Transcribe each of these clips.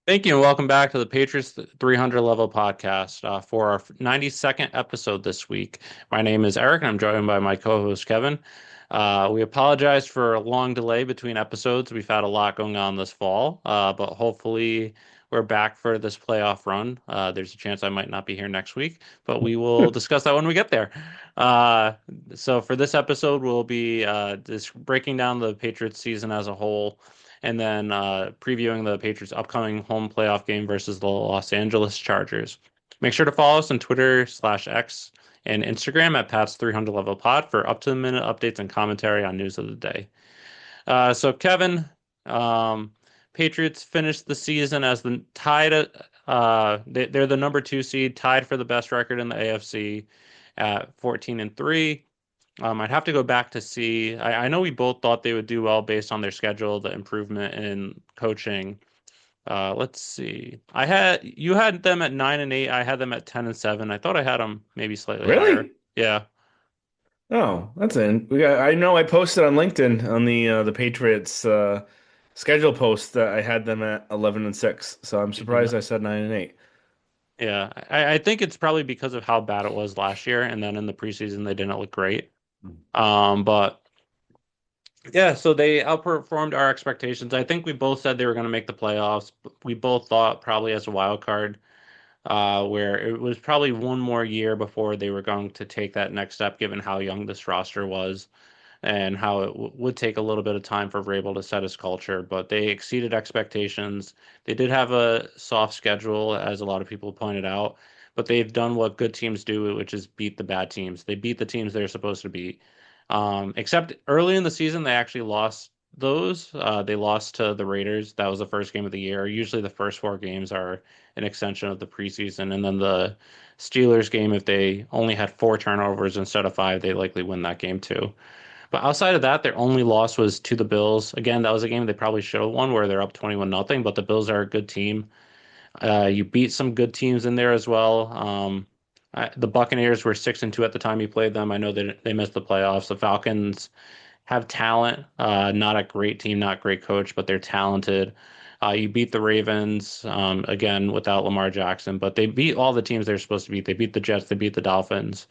Thank you, and welcome back to the Patriots 300 level podcast for our 92nd episode this week. My name is Eric, and I'm joined by my co-host Kevin. We apologize for a long delay between episodes. We've had a lot going on this fall, but hopefully we're back for this playoff run. There's a chance I might not be here next week, but we will discuss that when we get there. Uh, so for this episode, we'll be just breaking down the Patriots season as a whole and then previewing the Patriots' upcoming home playoff game versus the Los Angeles Chargers. Make sure to follow us on Twitter/X and Instagram at Pat's 300 Level Pod for up to the minute updates and commentary on news of the day. So Kevin, um, Patriots finished the season as the tied. They're the number two seed, tied for the best record in the AFC at 14-3. I'd have to go back to see. I know we both thought they would do well based on their schedule, the improvement in coaching. Let's see. You had them at 9-8. I had them at 10-7. I thought I had them maybe slightly higher. Really? Yeah. Oh, that's in. I know I posted on LinkedIn on the Patriots schedule post that I had them at 11-6. So I'm You did surprised not. I said 9-8. Yeah. I think it's probably because of how bad it was last year, and then in the preseason they didn't look great. But yeah, so they outperformed our expectations. I think we both said they were going to make the playoffs. We both thought probably as a wild card. Where it was probably one more year before they were going to take that next step, given how young this roster was and how it would take a little bit of time for Vrabel to set his culture. But they exceeded expectations. They did have a soft schedule, as a lot of people pointed out, but they've done what good teams do, which is beat the bad teams. They beat the teams they're supposed to beat. Except early in the season, they actually lost those. They lost to the Raiders. That was the first game of the year. Usually the first four games are an extension of the preseason. And then the Steelers game, if they only had four turnovers instead of five, they likely win that game too. But outside of that, their only loss was to the Bills. Again, that was a game they probably should have won where they're up 21 nothing, but the Bills are a good team. You beat some good teams in there as well. The Buccaneers were 6-2 at the time you played them. I know they missed the playoffs. The Falcons have talent. Not a great team, not great coach, but they're talented. You beat the Ravens again without Lamar Jackson, but they beat all the teams they're supposed to beat. They beat the Jets, they beat the Dolphins.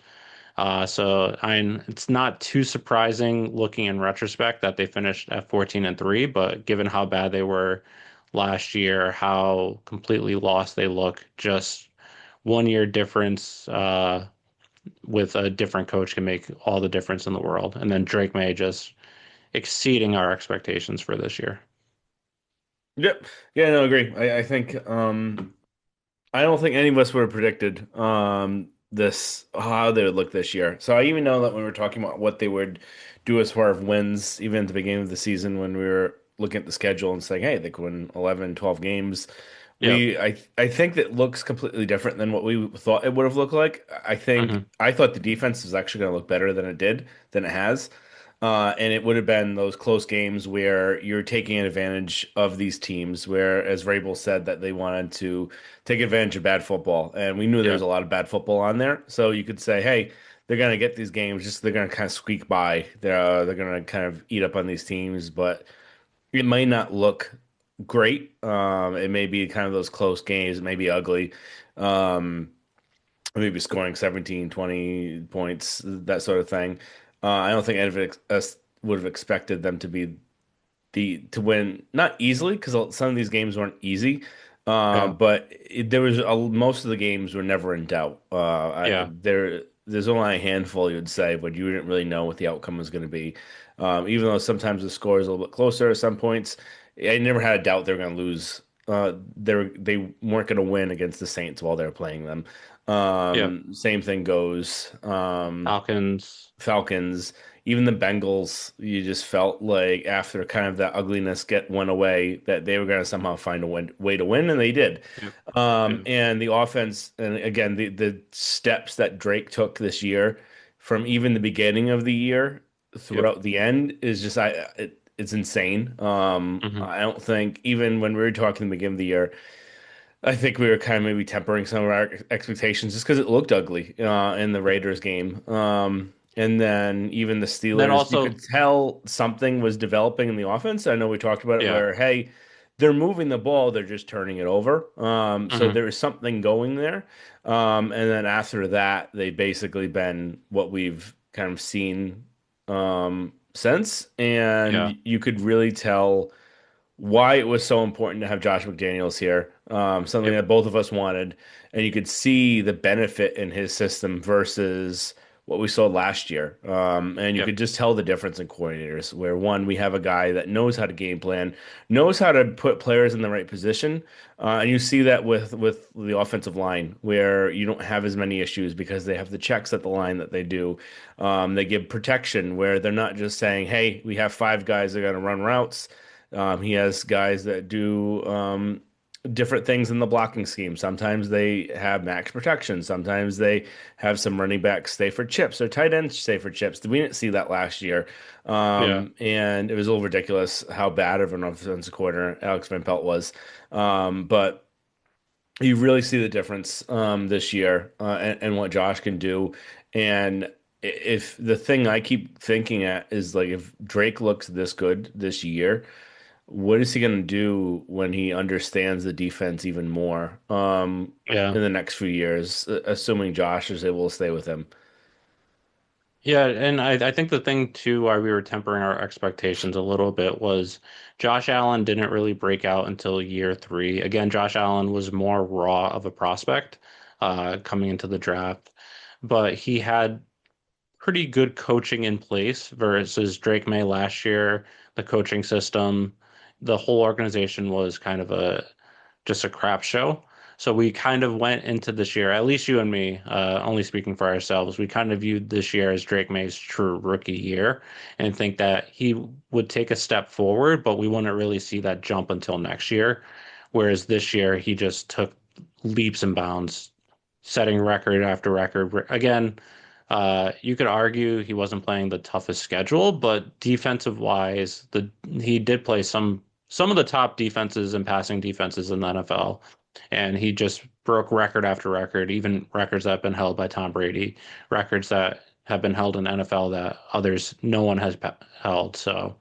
It's not too surprising looking in retrospect that they finished at 14-3, but given how bad they were last year, how completely lost they look, just 1 year difference with a different coach can make all the difference in the world. And then Drake Maye just exceeding our expectations for this year. Yep. Yeah, no, agree. I think I don't think any of us would have predicted this how they would look this year. So I even know that when we were talking about what they would do as far as wins, even at the beginning of the season when we were looking at the schedule and saying, hey, they could win 11, 12 games. Yep. I think that looks completely different than what we thought it would have looked like. Hmm. I thought the defense was actually going to look better than it has. And it would have been those close games where you're taking advantage of these teams, where, as Vrabel said, that they wanted to take advantage of bad football. And we knew there was Yep. a lot of bad football on there. So you could say, hey, they're going to get these games, just they're going to kind of squeak by. They're going to kind of eat up on these teams, but it might not look great. It may be kind of those close games, it may be ugly. Um, Maybe scoring 17, 20 points, that sort of thing. I don't think any of us would have expected them to be the to win not easily because some of these games weren't easy. Yeah. But there was most of the games were never in doubt. Yeah. There's only a handful you would say, but you didn't really know what the outcome was going to be. Even though sometimes the score is a little bit closer at some points, I never had a doubt they were going to lose. They weren't going to win against the Saints while they were playing them. Yep. Same thing goes. Falcons. Falcons, even the Bengals, you just felt like after kind of that ugliness get went away that they were going to somehow find a way to win, and they did. Yep. Yep. And the offense, and again, the steps that Drake took this year, from even the beginning of the year Yep. throughout the end, is just it's insane. Hmm. I don't think even when we were talking at the beginning of the year. I think we were kind of maybe tempering some of our expectations just because it looked ugly in the Raiders game. And then even the Then Steelers, you also, could tell something was developing in the offense. I know we talked about it yeah. where, hey, they're moving the ball, they're just turning it over. So Hmm. there is something going there. And then after that, they basically been what we've kind of seen since. Yeah. And you could really tell why it was so important to have Josh McDaniels here. Something Yep. that both of us wanted, and you could see the benefit in his system versus what we saw last year. And you Yep. could just tell the difference in coordinators. Where one, we have a guy that knows how to game plan, knows how to put players in the right position, and you see that with the offensive line, where you don't have as many issues because they have the checks at the line that they do. They give protection where they're not just saying, "Hey, we have five guys that are going to run routes." He has guys that do different things in the blocking scheme. Sometimes they have max protection. Sometimes they have some running backs stay for chips or tight ends stay for chips. We didn't see that last year. Yeah. And it was a little ridiculous how bad of an offensive coordinator Alex Van Pelt was. But you really see the difference this year and what Josh can do. And if the thing I keep thinking at is like if Drake looks this good this year, what is he going to do when he understands the defense even more Yeah. in the next few years, assuming Josh is able to stay with him? Yeah, and I think the thing too why we were tempering our expectations a little bit was Josh Allen didn't really break out until year three. Again, Josh Allen was more raw of a prospect coming into the draft, but he had pretty good coaching in place versus Drake Maye last year. The coaching system, the whole organization was kind of a just a crap show. So we kind of went into this year, at least you and me, only speaking for ourselves, we kind of viewed this year as Drake May's true rookie year and think that he would take a step forward, but we wouldn't really see that jump until next year. Whereas this year, he just took leaps and bounds, setting record after record. Again, you could argue he wasn't playing the toughest schedule, but defensive wise, he did play some of the top defenses and passing defenses in the NFL, and he just broke record after record, even records that have been held by Tom Brady, records that have been held in NFL that others no one has held. So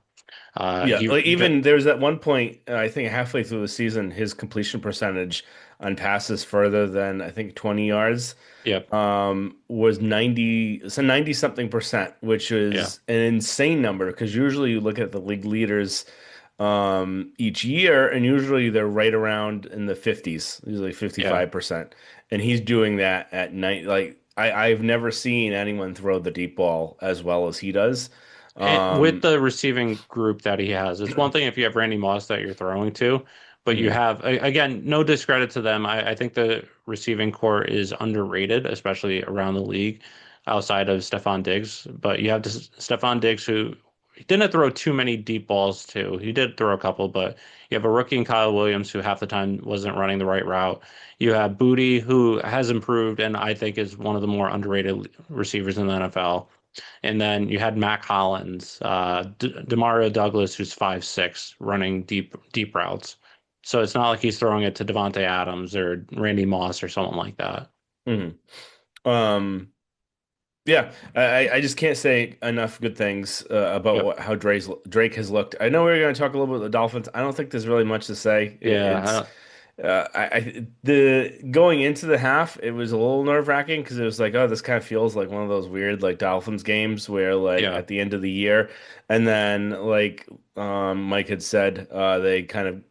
Yeah, he like just even there was at one point, I think halfway through the season, his completion percentage on passes further than I think 20 yards yep, was 90, so 90 something percent, which yeah, is an insane number because usually you look at the league leaders each year and usually they're right around in the 50s, usually yeah. 55%. And he's doing that at night. Like I've never seen anyone throw the deep ball as well as he does. And with Um, the receiving group that he has, it's one thing if you have Randy Moss that you're throwing to, but you mhm. have, again, no discredit to them. I think the receiving core is underrated, especially around the league outside of Stephon Diggs. But you have this Stephon Diggs who he didn't throw too many deep balls to. He did throw a couple, but you have a rookie in Kyle Williams who half the time wasn't running the right route. You have Booty who has improved and I think is one of the more underrated receivers in the NFL. And then you had Mac Hollins, Demario Douglas, who's 5'6", running deep routes. So it's not like he's throwing it to Devontae Adams or Randy Moss or someone like that. Mhm. Um, yeah, I just can't say enough good things about Yep. how Drake has looked. I know we are going to talk a little bit about the Dolphins. I don't think there's really much to say. It's Yeah. the going into the half, it was a little nerve-wracking because it was like, oh, this kind of feels like one of those weird like Dolphins games where like Yeah. at the end of the year, and then like Mike had said, they kind of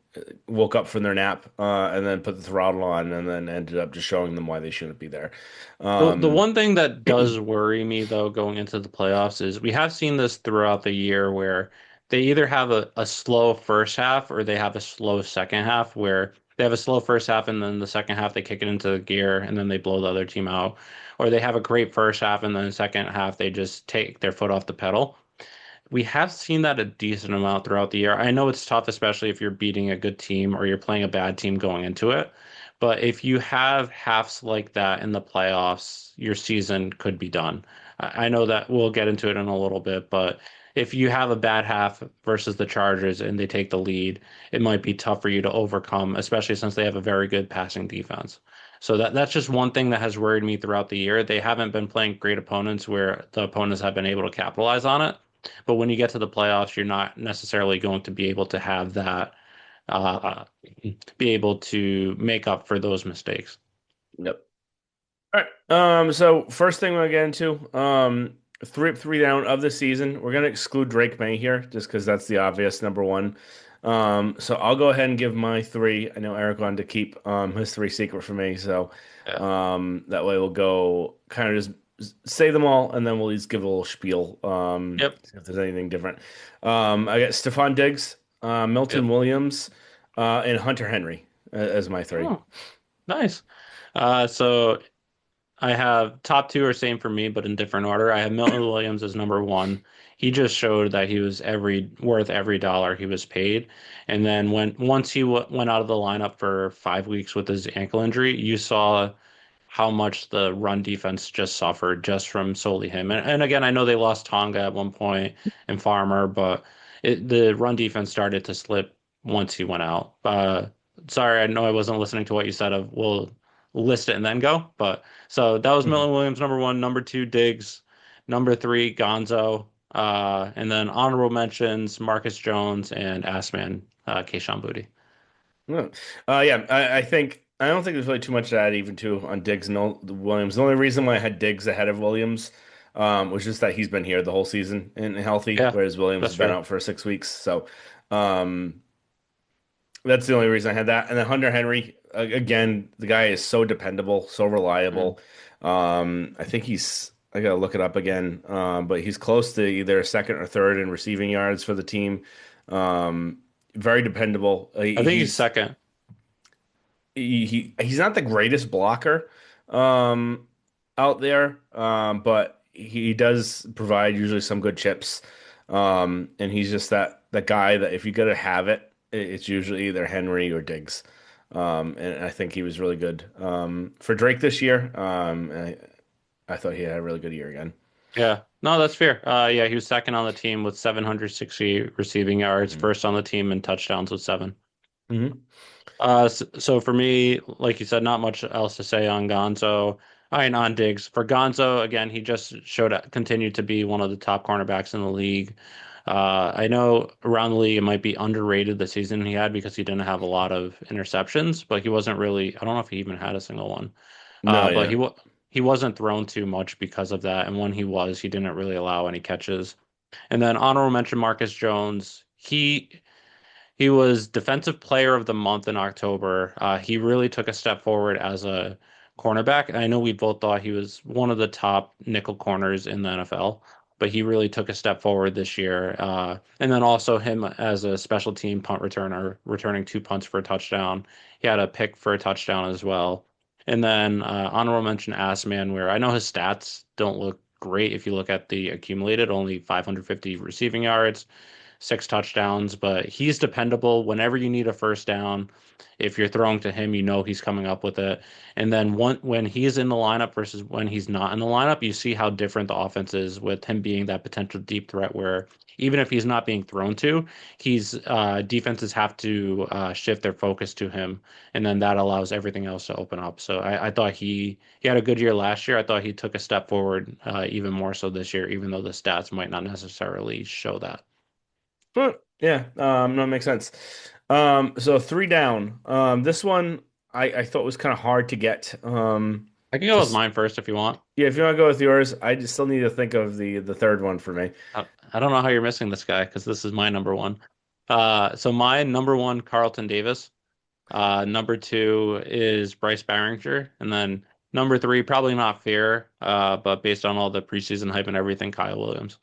woke up from their nap and then put the throttle on and then ended up just showing them why they shouldn't be there. The Um, one thing that does worry me though going into the playoffs is we have seen this throughout the year where they either have a slow first half or they have a slow second half where they have a slow first half and then the second half they kick it into gear and then they blow the other team out. Or they have a great first half and then the second half they just take their foot off the pedal. We have seen that a decent amount throughout the year. I know it's tough, especially if you're beating a good team or you're playing a bad team going into it. But if you have halves like that in the playoffs, your season could be done. I know that we'll get into it in a little bit, but if you have a bad half versus the Chargers and they take the lead, it might be tough for you to overcome, especially since they have a very good passing defense. So that's just one thing that has worried me throughout the year. They haven't been playing great opponents where the opponents have been able to capitalize on it. But when you get to the playoffs, you're not necessarily going to be able to have that uh, be able to make up for those mistakes. Yep. All right. So first thing we'll get into, three down of the season. We're gonna exclude Drake May here, just because that's the obvious number one. So I'll go ahead and give my three. I know Eric wanted to keep his three secret for me, so Yeah. that way we'll go kind of just say them all, and then we'll just give a little spiel. Yep. See if there's anything different. I got Stephon Diggs, Milton Yep. Williams, and Hunter Henry as my three. Oh, nice. So I have top two are same for me, but in different order. I have Milton Williams as number one. He just showed that he was every worth every dollar he was paid. And then when once he went out of the lineup for 5 weeks with his ankle injury, you saw how much the run defense just suffered just from solely him. And again, I know they lost Tonga at one point and Farmer, but the run defense started to slip once he went out. Sorry, I know I wasn't listening to what you said of we'll list it and then go. But so that was Mhm. Milton Williams, number one, number two, Diggs, number three, Gonzo. And then honorable mentions, Marcus Jones and Assman, Kayshon Boutte. Yeah, yeah. I think I don't think there's really too much to add even too on Diggs and Williams. The only reason why I had Diggs ahead of Williams was just that he's been here the whole season and healthy, Yeah, whereas Williams that's has been true. out for 6 weeks. So um, that's the only reason I had that. And then Hunter Henry, again, the guy is so dependable, so Mm. reliable. I think I gotta look it up again, but he's close to either second or third in receiving yards for the team. Um, very dependable. I think he's second. He's not the greatest blocker um, out there, but he does provide usually some good chips. And he's just that guy that if you gotta have it, it's usually either Henry or Diggs. And I think he was really good for Drake this year. I thought he had a really good year again. Yeah. No, that's fair. Yeah, he was second on the team with 760 receiving yards, Hmm. first on the team in touchdowns with seven. Hmm. So for me, like you said, not much else to say on Gonzo. I mean, on Diggs. For Gonzo, again, he just continued to be one of the top cornerbacks in the league. I know around the league it might be underrated the season he had because he didn't have a lot of interceptions, but he wasn't really, I don't know if he even had a single one. No, But yeah. he wasn't thrown too much because of that. And when he was, he didn't really allow any catches. And then honorable mention Marcus Jones. He was Defensive Player of the Month in October. He really took a step forward as a cornerback. I know we both thought he was one of the top nickel corners in the NFL, but he really took a step forward this year. And then also him as a special team punt returner, returning two punts for a touchdown. He had a pick for a touchdown as well. And then honorable mention Assman, where I know his stats don't look great if you look at the accumulated, only 550 receiving yards, six touchdowns, but he's dependable whenever you need a first down. If you're throwing to him, you know he's coming up with it. And then when he's in the lineup versus when he's not in the lineup, you see how different the offense is with him being that potential deep threat where even if he's not being thrown to, he's defenses have to shift their focus to him, and then that allows everything else to open up. So I thought he had a good year last year. I thought he took a step forward even more so this year, even though the stats might not necessarily show that. Yeah, no, it makes sense. So three down. This one I thought was kind of hard to get. I can go with Just mine first if you want. yeah, if you want to go with yours, I just still need to think of the third one for me. I don't know how you're missing this guy because this is my number one. So my number one, Carlton Davis. Number two is Bryce Barringer, and then number three, probably not fair, but based on all the preseason hype and everything, Kyle Williams.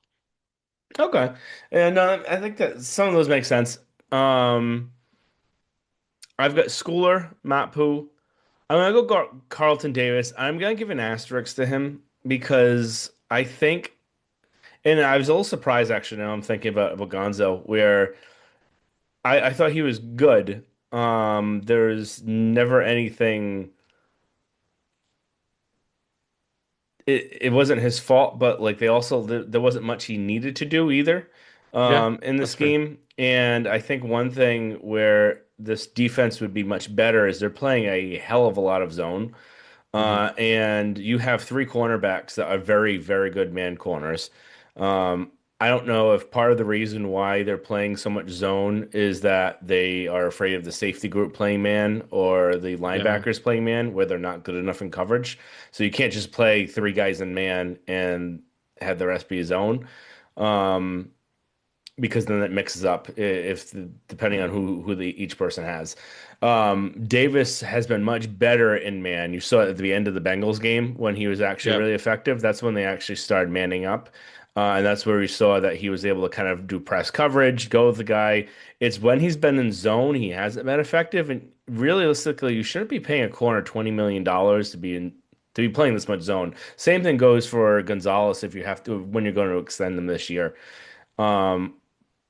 Okay, and I think that some of those make sense. Um, I've got Schooler, Matt Poo. I'm gonna go Carlton Davis. I'm gonna give an asterisk to him because I think, and I was a little surprised actually. Now I'm thinking about Gonzo, where I thought he was good. There's never anything. It wasn't his fault, but like they also there wasn't much he needed to do either Yeah, in this that's fair. game. And I think one thing where this defense would be much better is they're playing a hell of a lot of zone. Hmm. And you have three cornerbacks that are very, very good man corners. I don't know if part of the reason why they're playing so much zone is that they are afraid of the safety group playing man or the Yeah, linebackers playing man, where they're not good enough in coverage. So you can't just play three guys in man and have the rest be zone. Um, because then it mixes up if depending on each person has. Davis has been much better in man. You saw it at the end of the Bengals game when he was actually yeah, really effective. That's when they actually started manning up. And that's where we saw that he was able to kind of do press coverage, go with the guy. It's when he's been in zone, he hasn't been effective. And realistically, you shouldn't be paying a corner $20 million to be playing this much zone. Same thing goes for Gonzalez if you have to when you're going to extend them this year. Um,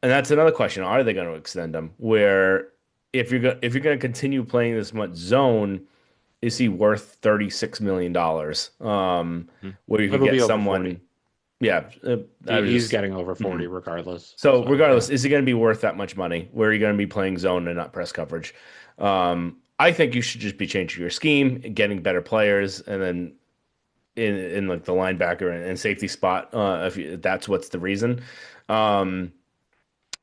and that's another question. Are they going to extend him? Where if you're going to continue playing this much zone, is he worth $36 million? Mhm. Where you could It'll get be over 40. someone, yeah. I was He's just getting over mhm. 40 regardless. So So yeah, regardless, is he going to be worth that much money? Where are you going to be playing zone and not press coverage? I think you should just be changing your scheme, getting better players, and then in like the linebacker and safety spot, if that's what's the reason. Um,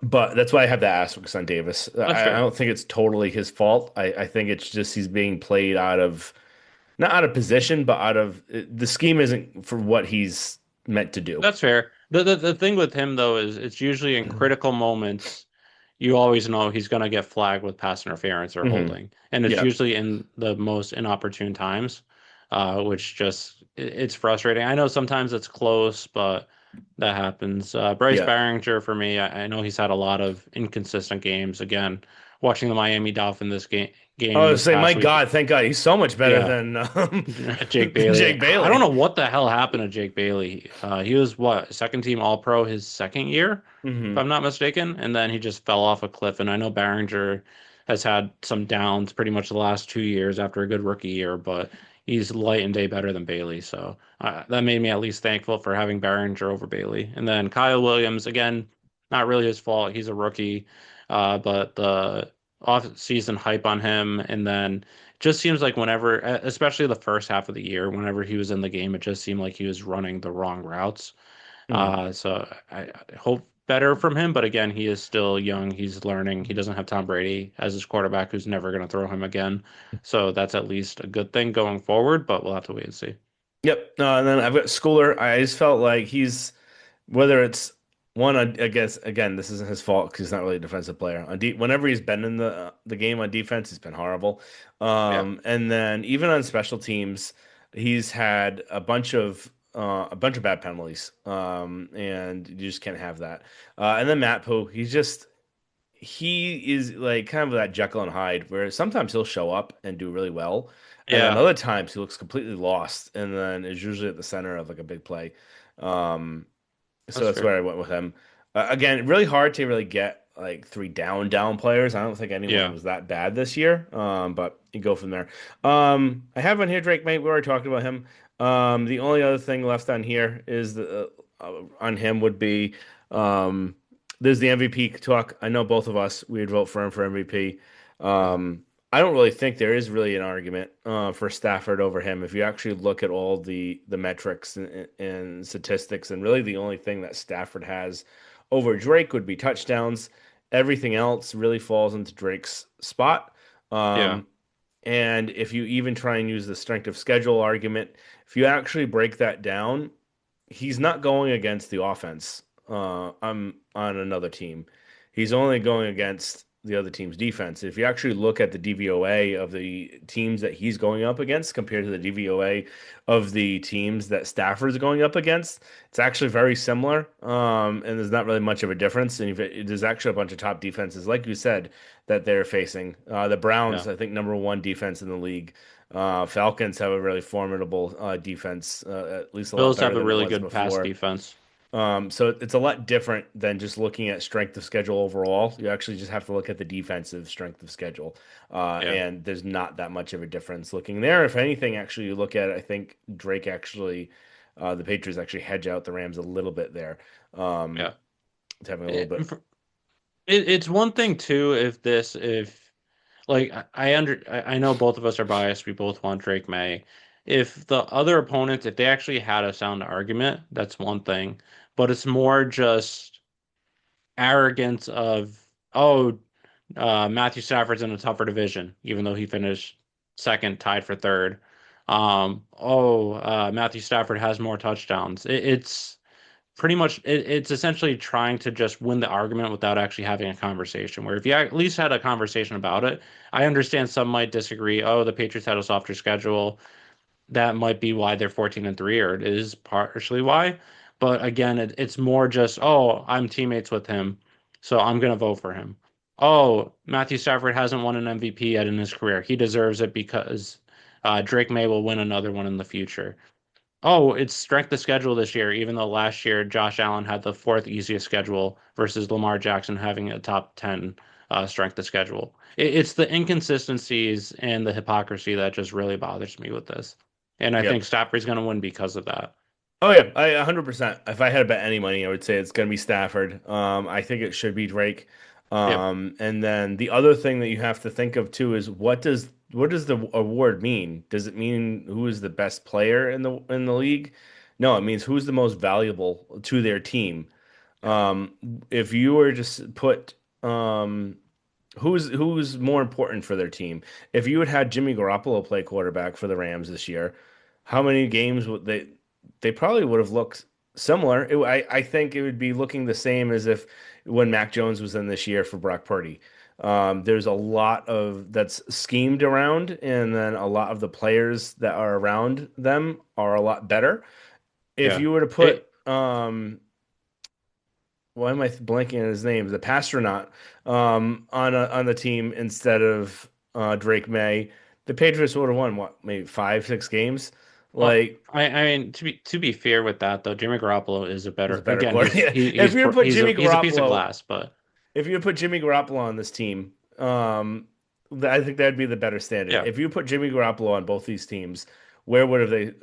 But that's why I have the asterisk on Davis. that's I fair. don't think it's totally his fault. I think it's just he's being played out of not out of position, but out of the scheme isn't for what he's meant to do. That's fair. The thing with him though is it's usually in critical moments you always know he's going to get flagged with pass interference or Hmm. holding, and it's Yeah, usually in the most inopportune times, which just it's frustrating. I know sometimes it's close, but that happens. Bryce yeah. Behringer for me, I know he's had a lot of inconsistent games. Again, watching the Miami Dolphin this game I was this say, my past week, God, thank God, he's so much better yeah. than Jake than Bailey. Jake I don't Bailey. know what the hell happened to Jake Bailey. He was what, second team All Pro his second year, if Hmm. I'm not mistaken, and then he just fell off a cliff. And I know Barringer has had some downs pretty much the last 2 years after a good rookie year, but he's light and day better than Bailey. So that made me at least thankful for having Barringer over Bailey. And then Kyle Williams, again, not really his fault. He's a rookie, but the off-season hype on him, and then just seems like whenever, especially the first half of the year, whenever he was in the game, it just seemed like he was running the wrong routes. Hmm. So I hope better from him, but again, he is still young. He's learning. He doesn't have Tom Brady as his quarterback, who's never going to throw him again. So that's at least a good thing going forward, but we'll have to wait and see. Yep. And then I've got Schooler. I just felt like he's whether it's one, I guess again, this isn't his fault because he's not really a defensive player. Whenever he's been in the game on defense, he's been horrible. Yeah. And then even on special teams, he's had a bunch of bad penalties. And you just can't have that. And then Matt Poe, he is like kind of that Jekyll and Hyde, where sometimes he'll show up and do really well, and then Yeah, other times he looks completely lost, and then is usually at the center of like a big play. Um, so that's that's fair. where I went with him. Again, really hard to really get like three down players. I don't think anyone Yeah. was that bad this year. But you go from there. I have on here Drake Maye. We already talked about him. The only other thing left on here is on him would be um, there's the MVP talk. I know both of us we would vote for him for MVP. Yeah. Um, I don't really think there is really an argument for Stafford over him. If you actually look at all the metrics and statistics, and really the only thing that Stafford has over Drake would be touchdowns. Everything else really falls into Drake's spot. Yeah. Um, and if you even try and use the strength of schedule argument, if you actually break that down, he's not going against the offense. I'm on another team. He's only going against the other team's defense. If you actually look at the DVOA of the teams that he's going up against compared to the DVOA of the teams that Stafford's going up against, it's actually very similar. And there's not really much of a difference. And there's actually a bunch of top defenses, like you said, that they're facing. The Browns, Yeah. I think, number one defense in the league. Falcons have a really formidable defense, at least a lot Bills better have a than it really was good pass before. defense. So it's a lot different than just looking at strength of schedule overall. You actually just have to look at the defensive strength of schedule. Yeah. And there's not that much of a difference looking there. If anything, actually, you look at it, I think Drake actually, the Patriots actually hedge out the Rams a little bit there. Um, Yeah. it's having a little It, bit. it's one thing too if like I know both of us are biased. We both want Drake May. If the other opponents, if they actually had a sound argument, that's one thing. but it's more just arrogance of, oh, Matthew Stafford's in a tougher division, even though he finished second, tied for third. Matthew Stafford has more touchdowns. It's pretty much it's essentially trying to just win the argument without actually having a conversation. Where if you at least had a conversation about it, I understand some might disagree. Oh, the Patriots had a softer schedule. That might be why they're 14-3, or it is partially why. But again, it's more just, oh, I'm teammates with him, so I'm gonna vote for him. Oh, Matthew Stafford hasn't won an MVP yet in his career. He deserves it because Drake Maye will win another one in the future. Oh, it's strength of schedule this year, even though last year Josh Allen had the fourth easiest schedule versus Lamar Jackson having a top 10 strength of schedule. It's the inconsistencies and the hypocrisy that just really bothers me with this. And I Yep. think Stafford's going to win because of that. Oh yeah, I 100%. If I had to bet any money, I would say it's going to be Stafford. I think it should be Drake. Yep. And then the other thing that you have to think of too is what does the award mean? Does it mean who is the best player in the league? No, it means who's the most valuable to their team. Yeah. If you were to put who's more important for their team, if you had Jimmy Garoppolo play quarterback for the Rams this year, how many games would they probably would have looked similar. I think it would be looking the same as if when Mac Jones was in this year for Brock Purdy. There's a lot of that's schemed around, and then a lot of the players that are around them are a lot better. If Yeah. you were to put It, why am I blanking on his name? The Pastronaut on the team instead of Drake May. The Patriots would have won what, maybe 5, 6 games. well, Like I mean, to be fair with that though, Jimmy Garoppolo is a is a better. better Again, quarter. Yeah. If you were to put Jimmy he's a piece of Garoppolo, glass, but if you put Jimmy Garoppolo on this team, I think that'd be the better standard. yeah, If you put Jimmy Garoppolo on both these teams, where would have they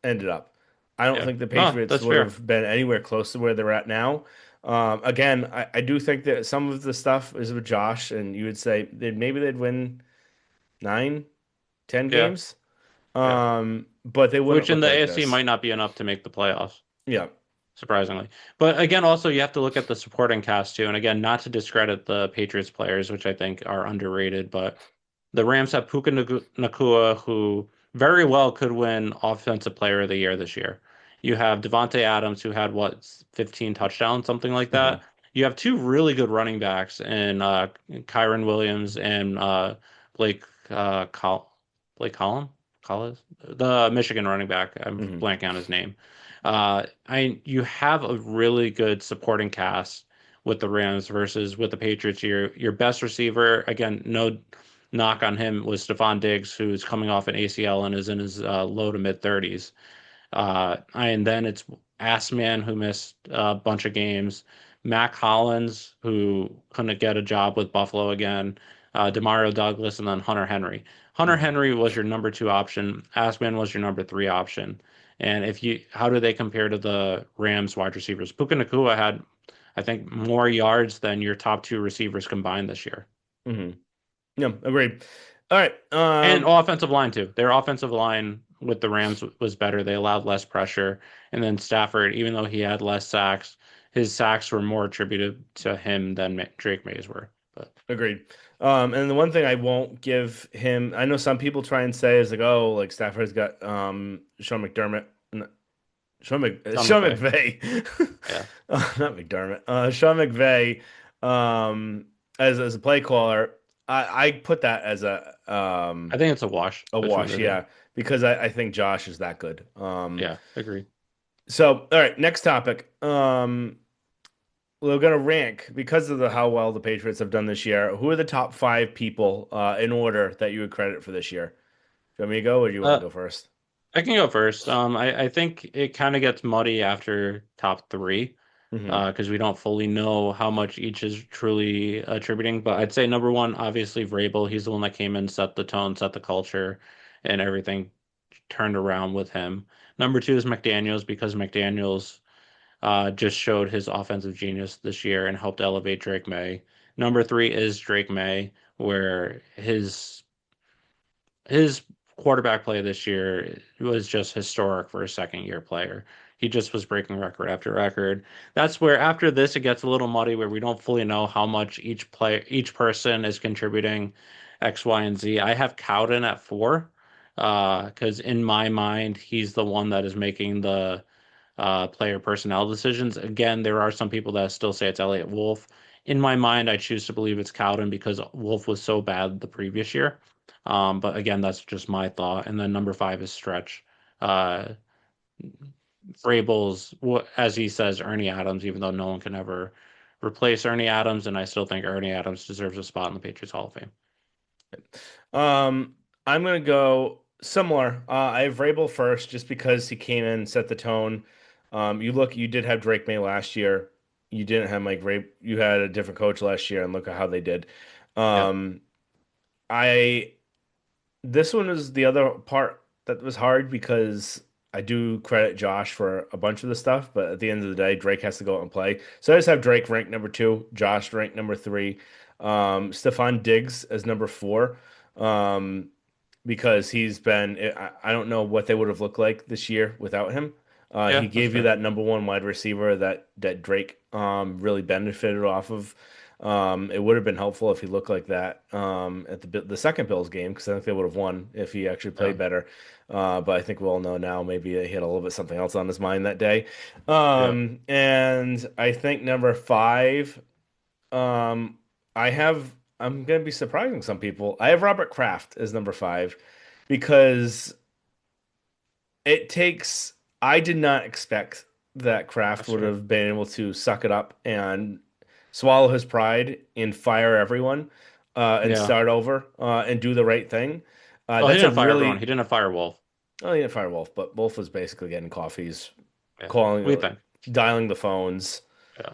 ended up? I don't yeah. think the No, Patriots that's would fair. have been anywhere close to where they're at now. Again, I do think that some of the stuff is with Josh, and you would say that maybe they'd win 9, 10 Yeah, games, yeah. but they wouldn't Which in look the like AFC this. might not be enough to make the playoffs. Yeah. Surprisingly. But again, also you have to look at the supporting cast too. And again, not to discredit the Patriots players, which I think are underrated, but the Rams have Nakua, who very well could win Offensive Player of the Year this year. You have Devontae Adams, who had what, 15 touchdowns, something like Hmm. that. You have two really good running backs in Kyron Williams and Blake Blake Collins, the Michigan running back. I'm Hmm. blanking on his name. You have a really good supporting cast with the Rams versus with the Patriots. Your best receiver, again, no knock on him, was Stephon Diggs, who's coming off an ACL and is in his low to mid 30s. And then it's Ass Man, who missed a bunch of games, Mac Hollins, who couldn't get a job with Buffalo again, Demario Douglas, and then Hunter Henry. Hunter Hmm. Henry was your number two option. Ass Man was your number three option. And how do they compare to the Rams wide receivers? Puka Nacua had, I think, more yards than your top two receivers combined this year. Hmm. Yeah, agreed. All right. And offensive line too. Their offensive line with the Rams was better. They allowed less pressure. And then Stafford, even though he had less sacks, his sacks were more attributed to him than Drake Maye's were. But Agreed. And the one thing I won't give him, I know some people try and say is like, oh, like Stafford's got Sean McDermott, Sean Sean McVay, McVay, yeah, not McDermott, Sean McVay, um, as a play caller. I put that as I think it's a wash a between wash, the two. yeah, because I think Josh is that good. Yeah, agreed. So all right, next topic. We're gonna rank because of the how well the Patriots have done this year. Who are the top 5 people in order that you would credit for this year? Do you want me to go, or do you want to Uh, go first? I can go first. I think it kind of gets muddy after top three, Hmm. because we don't fully know how much each is truly attributing. But I'd say number one, obviously Vrabel. He's the one that came in, set the tone, set the culture, and everything turned around with him. Number two is McDaniels because McDaniels just showed his offensive genius this year and helped elevate Drake May. Number three is Drake May, where his quarterback play this year was just historic for a second year player. He just was breaking record after record. That's where after this it gets a little muddy where we don't fully know how much each person is contributing X, Y, and Z. I have Cowden at 4, because in my mind he's the one that is making the player personnel decisions. Again, there are some people that still say it's Elliott Wolf. In my mind, I choose to believe it's Cowden because Wolf was so bad the previous year. But again, that's just my thought. And then number 5 is Stretch. Uh, Vrabel's, as he says, Ernie Adams, even though no one can ever replace Ernie Adams, and I still think Ernie Adams deserves a spot in the Patriots Hall of Fame. Um, I'm gonna go similar. I have Vrabel first just because he came in, set the tone. You did have Drake May last year. You didn't have Mike Vrabel. You had a different coach last year, and look at how they did. Yep. Um, I This one is the other part that was hard because I do credit Josh for a bunch of the stuff, but at the end of the day, Drake has to go out and play. So I just have Drake ranked number 2, Josh ranked number 3, Stephon Diggs as number 4, um, because he's been. I don't know what they would have looked like this year without him. He Yeah, that's gave you fair. that number 1 wide receiver that Drake really benefited off of. It would have been helpful if he looked like that at the second Bills game because I think they would have won if he actually Yeah. played better. But I think we all know now maybe he had a little bit something else on his mind that day. Yeah. And I think number 5, um, I'm gonna be surprising some people. I have Robert Kraft as number 5 because it takes. I did not expect that Kraft That's would fair. have been able to suck it up and swallow his pride and fire everyone and Yeah. start over and do the right thing. Well, he That's a didn't fire everyone. He really. didn't fire Wolf. Oh, yeah, fire Wolf, but Wolf was basically getting coffees, Yeah. We calling, think. dialing the phones, Yeah.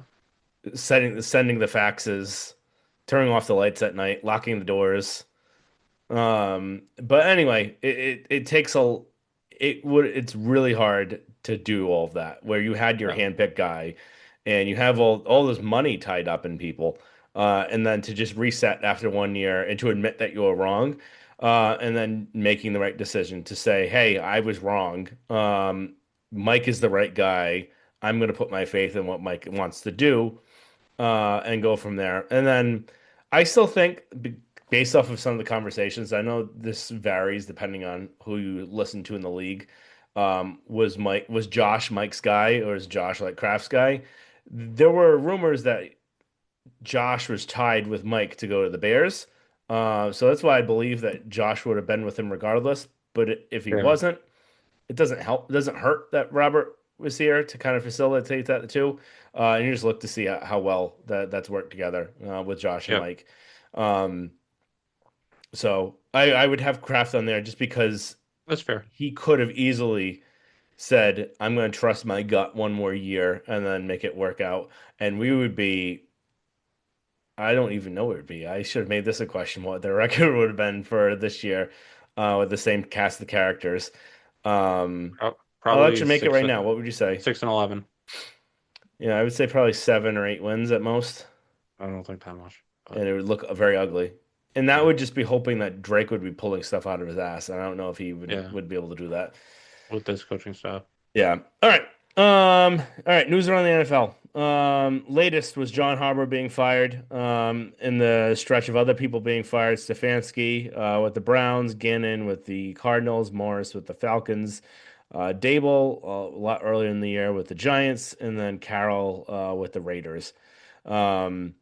sending the faxes, turning off the lights at night, locking the doors. But anyway, it's really hard to do all of that where you had your Yeah. handpicked guy and you have all this money tied up in people, and then to just reset after 1 year and to admit that you were wrong, and then making the right decision to say, hey, I was wrong. Mike is the right guy. I'm going to put my faith in what Mike wants to do and go from there. And then I still think, based off of some of the conversations, I know this varies depending on who you listen to in the league. Was Josh Mike's guy or is Josh like Kraft's guy? There were rumors that Josh was tied with Mike to go to the Bears. So that's why I believe that Josh would have been with him regardless. But if he Yeah. wasn't, it doesn't help. It doesn't hurt that Robert was here to kind of facilitate that too. And you just look to see how well that's worked together with Josh and Yep. Mike. Um, so I would have Kraft on there just because That's fair. he could have easily said, "I'm going to trust my gut 1 more year and then make it work out," and we would be. I don't even know where it'd be. I should have made this a question: what the record would have been for this year with the same cast of characters. I'll Probably actually make it right now. What would you say? 6-11. Yeah, I would say probably 7 or 8 wins at most, I don't think that much, but and it would look very ugly. And that yeah. would just be hoping that Drake would be pulling stuff out of his ass. And I don't know if he even Yeah. would be able to do that. With this coaching staff. Yeah. All right. All right. News around the NFL. Latest was John Harbaugh being fired. In the stretch of other people being fired, Stefanski with the Browns, Gannon with the Cardinals, Morris with the Falcons, Dable a lot earlier in the year with the Giants, and then Carroll with the Raiders. Um,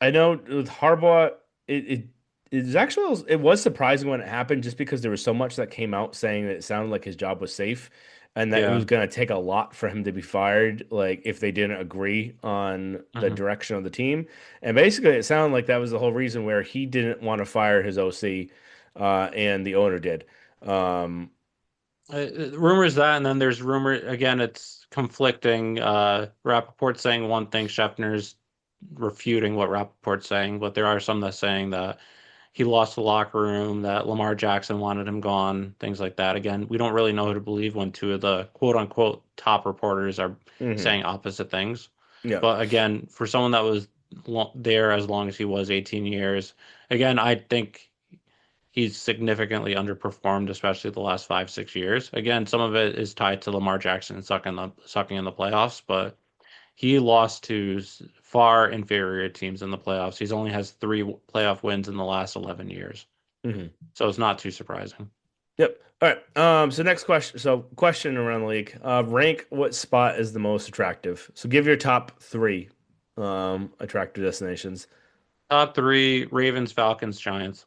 I know with Harbaugh, it was surprising when it happened, just because there was so much that came out saying that it sounded like his job was safe, and that it Yeah. was going to take a lot for him to be fired, like if they didn't agree on the Hmm. direction of the team. And basically, it sounded like that was the whole reason where he didn't want to fire his OC, and the owner did. Um, Rumors that, and then there's rumor again. It's conflicting. Rappaport saying one thing, Scheffner's refuting what Rappaport's saying, but there are some that saying that he lost the locker room, that Lamar Jackson wanted him gone, things like that. Again, we don't really know who to believe when two of the quote unquote top reporters are mhm. saying opposite things. Yeah. But again, for someone that was there as long as he was, 18 years, again, I think he's significantly underperformed, especially the last 5, 6 years. Again, some of it is tied to Lamar Jackson sucking in the playoffs, but he lost to far inferior teams in the playoffs. He's only has three playoff wins in the last 11 years, Mhm. so it's not too surprising. Yep. All right. So next question. So question around the league. Rank what spot is the most attractive. So give your top three attractive destinations. Top three: Ravens, Falcons, Giants.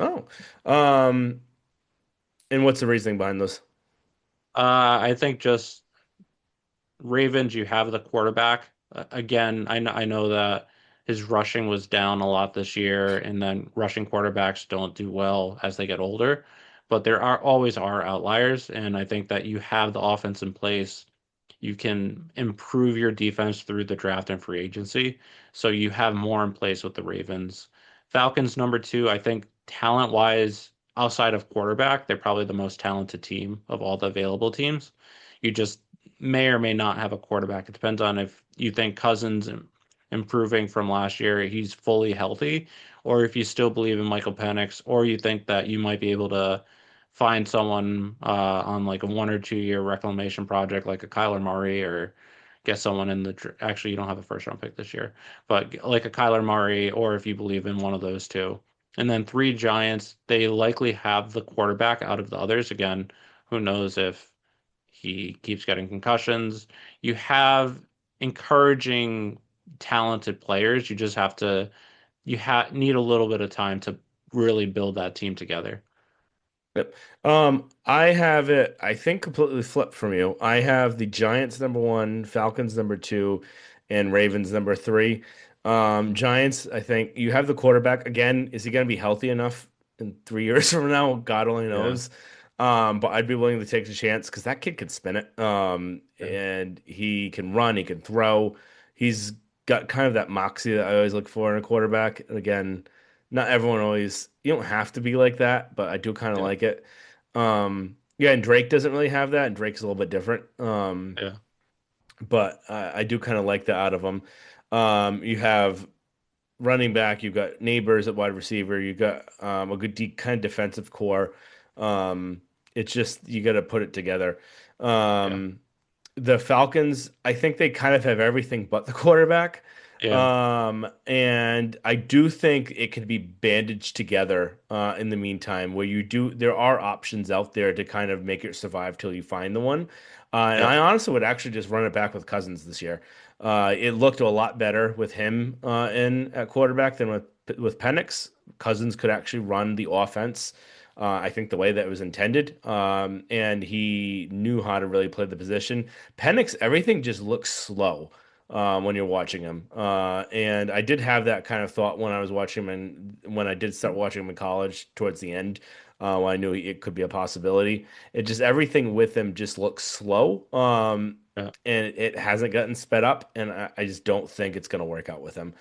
Oh. Um, and what's the reasoning behind those? I think just Ravens, you have the quarterback. Again, I know that his rushing was down a lot this year, and then rushing quarterbacks don't do well as they get older. But there are always are outliers, and I think that you have the offense in place. You can improve your defense through the draft and free agency. So you have more in place with the Ravens. Falcons number two, I think talent wise, outside of quarterback, they're probably the most talented team of all the available teams. You just may or may not have a quarterback. It depends on if you think Cousins improving from last year, he's fully healthy, or if you still believe in Michael Penix, or you think that you might be able to find someone on like a 1 or 2 year reclamation project, like a Kyler Murray, or get someone in the actually you don't have a first round pick this year, but like a Kyler Murray, or if you believe in one of those two. And then three Giants, they likely have the quarterback out of the others. Again, who knows if he keeps getting concussions. You have encouraging, talented players. You just have to need a little bit of time to really build that team together. Yep. I have it, I think, completely flipped from you. I have the Giants number one, Falcons number two, and Ravens number three. Giants, I think you have the quarterback. Again, is he going to be healthy enough in 3 years from now? God only Yeah. knows. But I'd be willing to take the chance because that kid can spin it. Yeah. And he can run, he can throw. He's got kind of that moxie that I always look for in a quarterback. And again, not everyone always, you don't have to be like that, but I do kind of Yeah. like it. Yeah, and Drake doesn't really have that, and Drake's a little bit different. Yeah. But I do kind of like that out of him. You have running back, you've got neighbors at wide receiver, you've got a good kind of defensive core. It's just you got to put it together. Yeah. Um, the Falcons, I think they kind of have everything but the quarterback. Yeah. And I do think it can be bandaged together in the meantime, where there are options out there to kind of make it survive till you find the one. And Yeah. I honestly would actually just run it back with Cousins this year. It looked a lot better with him in at quarterback than with Penix. Cousins could actually run the offense. I think the way that it was intended, and he knew how to really play the position. Penix, everything just looks slow when you're watching him. And I did have that kind of thought when I was watching him, and when I did start watching him in college towards the end, when I knew it could be a possibility. It just everything with him just looks slow, Yeah. and it hasn't gotten sped up, and I just don't think it's going to work out with him.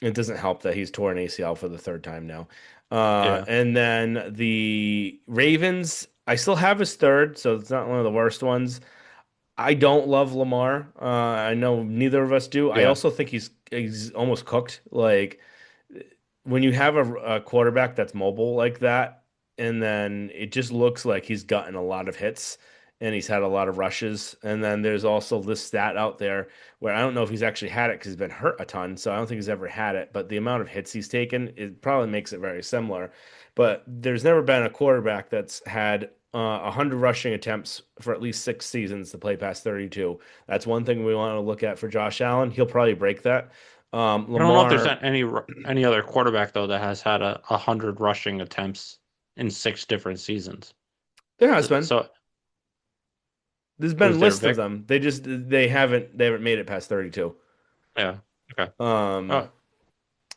It doesn't help that he's torn ACL for the third time now. Yeah. And then the Ravens, I still have his third, so it's not one of the worst ones. I don't love Lamar. I know neither of us do. I Yeah. also think he's almost cooked. Like when you have a quarterback that's mobile like that, and then it just looks like he's gotten a lot of hits and he's had a lot of rushes. And then there's also this stat out there where I don't know if he's actually had it because he's been hurt a ton, so I don't think he's ever had it. But the amount of hits he's taken, it probably makes it very similar. But there's never been a quarterback that's had 100 rushing attempts for at least 6 seasons to play past 32. That's one thing we want to look at for Josh Allen. He'll probably break that. I don't know if there's Lamar, any other quarterback though that has had a hundred rushing attempts in 6 different seasons. there has been. So There's who's been there, lists of Vic? them. They haven't made it past 32. Yeah. Okay. Um, Oh,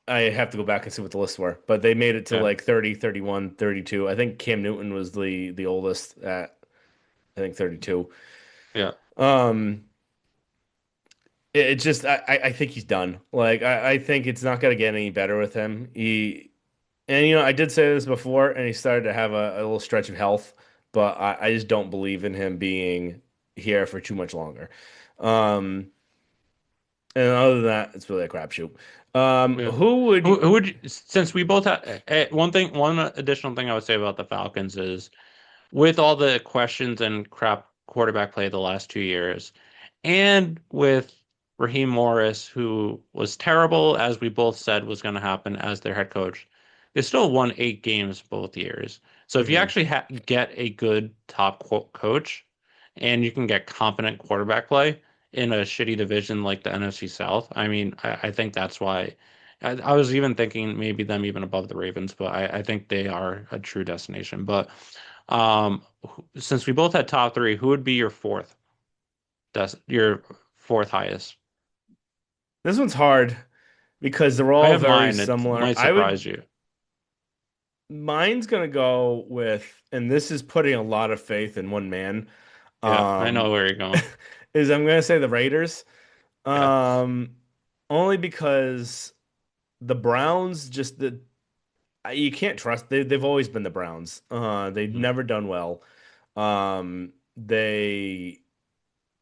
I have to go back and see what the lists were, but they made it to yeah. like 30, 31, 32. I think Cam Newton was the oldest at I think 32. Yeah. Um, it just I think he's done. Like I think it's not gonna get any better with him. And I did say this before, and he started to have a little stretch of health, but I just don't believe in him being here for too much longer. Um, And other than that, it's really a crapshoot. Yeah. Who would Who would since we both have one additional thing I would say about the Falcons is with all the questions and crap quarterback play the last 2 years, and with Raheem Morris, who was terrible, as we both said was going to happen as their head coach, they still won 8 games both years. So if you Mhm. actually get a good top coach and you can get competent quarterback play in a shitty division like the NFC South, I mean, I think that's why. I was even thinking maybe them even above the Ravens, but I think they are a true destination. But since we both had top three, who would be your fourth? That's your fourth highest. This one's hard because they're I all have very mine. It similar. might surprise you. Mine's gonna go with, and this is putting a lot of faith in one man. Yeah, I know Um, where you're going. is I'm gonna say the Raiders. Yeah, Um, Only because the Browns just the you can't trust they've always been the Browns. They've mm, never done well. They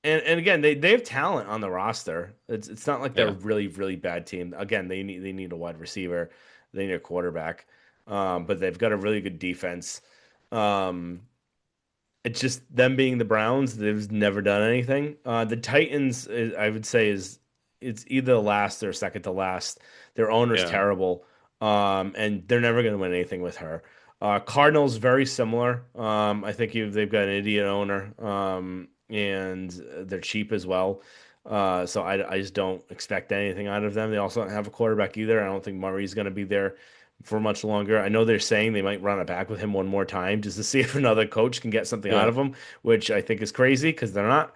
and again they have talent on the roster. It's not like they're a yeah. really bad team. Again, they need a wide receiver, they need a quarterback. But they've got a really good defense. Um, it's just them being the Browns. They've never done anything. The Titans, I would say, is it's either last or second to last. Their owner's Yeah. terrible, and they're never going to win anything with her. Cardinals very similar. I think they've got an idiot owner, and they're cheap as well. So I just don't expect anything out of them. They also don't have a quarterback either. I don't think Murray's going to be there for much longer. I know they're saying they might run it back with him one more time just to see if another coach can get something out Yeah. of him, which I think is crazy because they're not.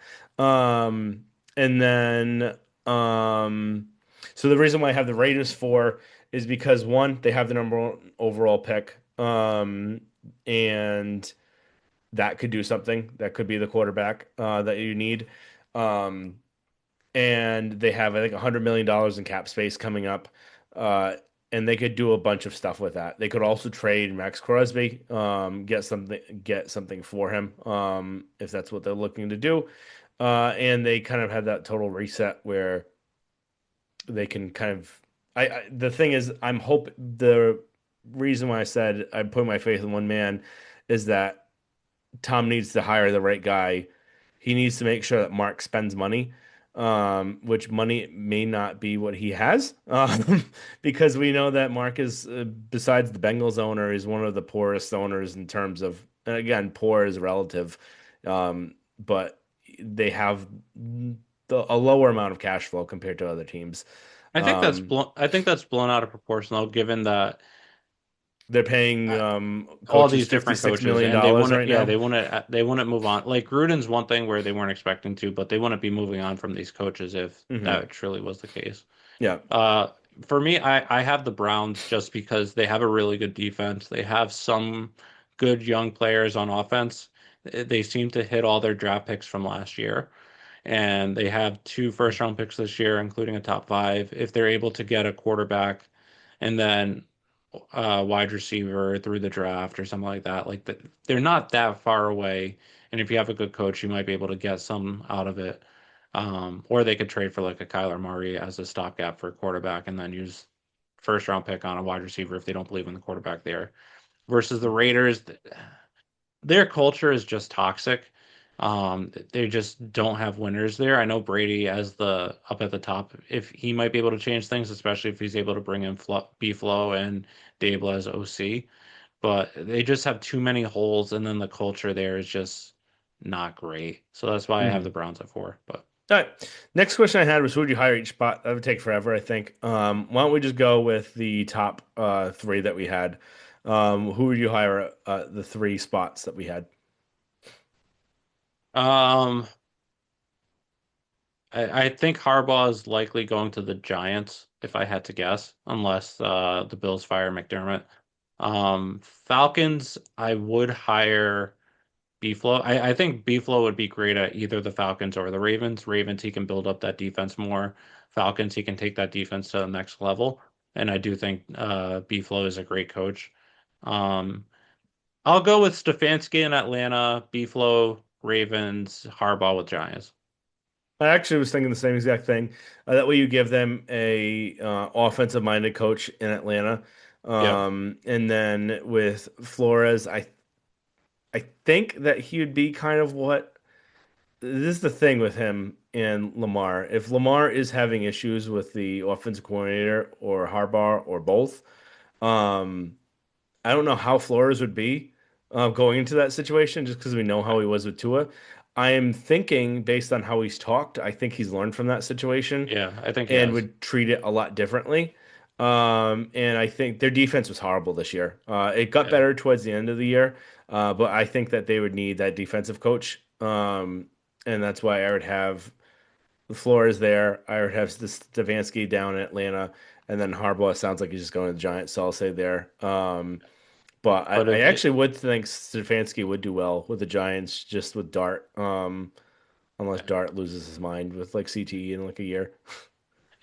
And then, um, so the reason why I have the Raiders for is because one, they have the number one overall pick, and that could do something. That could be the quarterback that you need. Um, and they have I think $100 million in cap space coming up, uh, and they could do a bunch of stuff with that. They could also trade Max Crosby, get something for him, if that's what they're looking to do, and they kind of have that total reset where they can kind of. The thing is, the reason why I said I'm putting my faith in one man is that Tom needs to hire the right guy. He needs to make sure that Mark spends money, which money may not be what he has, because we know that Mark is, besides the Bengals owner, is one of the poorest owners in terms of, and again, poor is relative, but they have a lower amount of cash flow compared to other teams. Um, I think that's blown out of proportion though, given that they're paying uh, all coaches these different $56 coaches million and they dollars wouldn't right yeah, now. they wouldn't move on. Like Gruden's one thing where they weren't expecting to, but they wouldn't be moving on from these coaches if Hmm. that truly was the case. Yeah. Uh, for me, I have the Browns just because they have a really good defense. They have some good young players on offense. They seem to hit all their draft picks from last year, and they have two first round picks this year, including a top five. If they're able to get a quarterback and then wide receiver through the draft or something like that, they're not that far away. And if you have a good coach, you might be able to get some out of it. Or they could trade for like a Kyler Murray as a stopgap for a quarterback and then use first round pick on a wide receiver if they don't believe in the quarterback there. Versus the Raiders, their culture is just toxic. They just don't have winners there. I know Brady as the up at the top, if he might be able to change things, especially if he's able to bring in B-Flow and Dable as OC. But they just have too many holes, and then the culture there is just not great. So that's why I have the Hmm. Browns at four. But All right. Next question I had was, who would you hire each spot? That would take forever, I think. Why don't we just go with the top three that we had? Who would you hire the three spots that we had? um, I think Harbaugh is likely going to the Giants, if I had to guess, unless the Bills fire McDermott. Falcons, I would hire B-Flow. I think B-Flow would be great at either the Falcons or the Ravens. Ravens, he can build up that defense more. Falcons, he can take that defense to the next level. And I do think B-Flow is a great coach. Um, I'll go with Stefanski in Atlanta, B-Flow, Ravens, Harbaugh with Giants. I actually was thinking the same exact thing. That way, you give them a offensive-minded coach in Atlanta, Yep. and then with Flores, I think that he would be kind of what this is the thing with him and Lamar. If Lamar is having issues with the offensive coordinator or Harbaugh or both, um, I don't know how Flores would be going into that situation just because we know how he was with Tua. I am thinking, based on how he's talked, I think he's learned from that situation Yeah, I think he and has. would treat it a lot differently. And I think their defense was horrible this year. It got Yeah. better towards the end of the year, but I think that they would need that defensive coach. And that's why I would have the Flores there. I would have this Stefanski down in Atlanta, and then Harbaugh sounds like he's just going to the Giants, so I'll say there. But But I actually would think Stefanski would do well with the Giants, just with Dart. Unless Dart loses his mind with like CTE in like a year.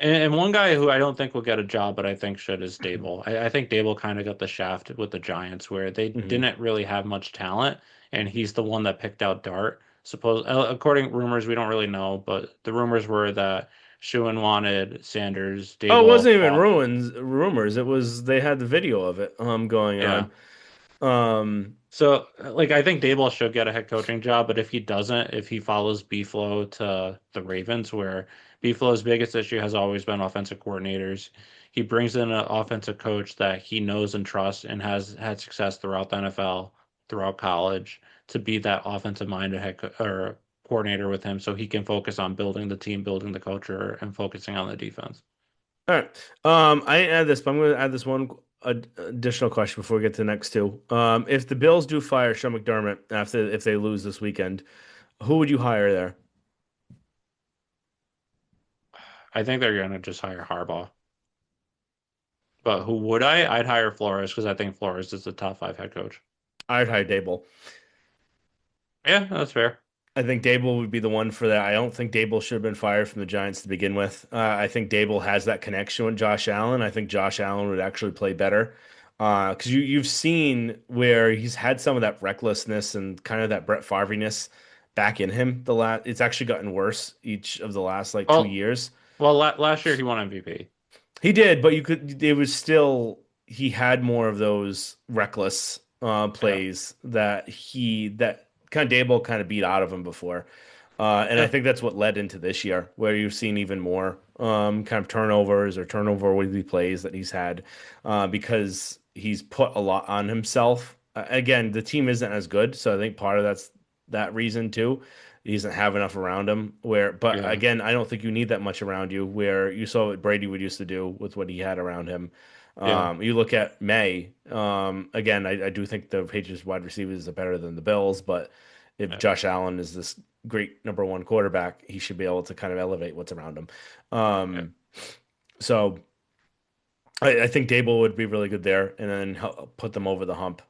and one guy who I don't think will get a job, but I think should is Dable. I think Dable kind of got the shaft with the Giants where they Hmm. didn't really have much talent, and he's the one that picked out Dart. According rumors, we don't really know, but the rumors were that Schuhen wanted Sanders, Oh, it Dable wasn't even fought. rumors. It was they had the video of it going Yeah. on. Um, So, like, I think Daboll should get a head coaching job, but if he doesn't, if he follows B-Flow to the Ravens, where B-Flow's biggest issue has always been offensive coordinators, he brings in an offensive coach that he knows and trusts and has had success throughout the NFL, throughout college, to be that offensive-minded or coordinator with him, so he can focus on building the team, building the culture, and focusing on the defense. all right. I didn't add this, but I'm going to add this one additional question before we get to the next two. If the Bills do fire Sean McDermott after if they lose this weekend, who would you hire there? I think they're going to just hire Harbaugh. But who would I? I'd hire Flores because I think Flores is the top five head coach. I'd hire Dable. Yeah, that's fair. I think Dable would be the one for that. I don't think Dable should have been fired from the Giants to begin with. I think Dable has that connection with Josh Allen. I think Josh Allen would actually play better because you've seen where he's had some of that recklessness and kind of that Brett Favre-ness back in him. It's actually gotten worse each of the last like two Well, years. last year he won MVP. He did, but you could. It was still he had more of those reckless Yeah, plays that kind of Dable kind of beat out of him before, and I yeah, think that's what led into this year where you've seen even more kind of turnovers or turnover worthy plays that he's had because he's put a lot on himself. Again, the team isn't as good, so I think part of that's that reason too. He doesn't have enough around him but yeah, again, I don't think you need that much around you where you saw what Brady would used to do with what he had around him. yeah, You look at May, again, I do think the Patriots wide receivers are better than the Bills, but if yeah, Josh Allen is this great number one quarterback, he should be able to kind of elevate what's around him. yeah, Um, so I think Dable would be really good there and then help put them over the hump.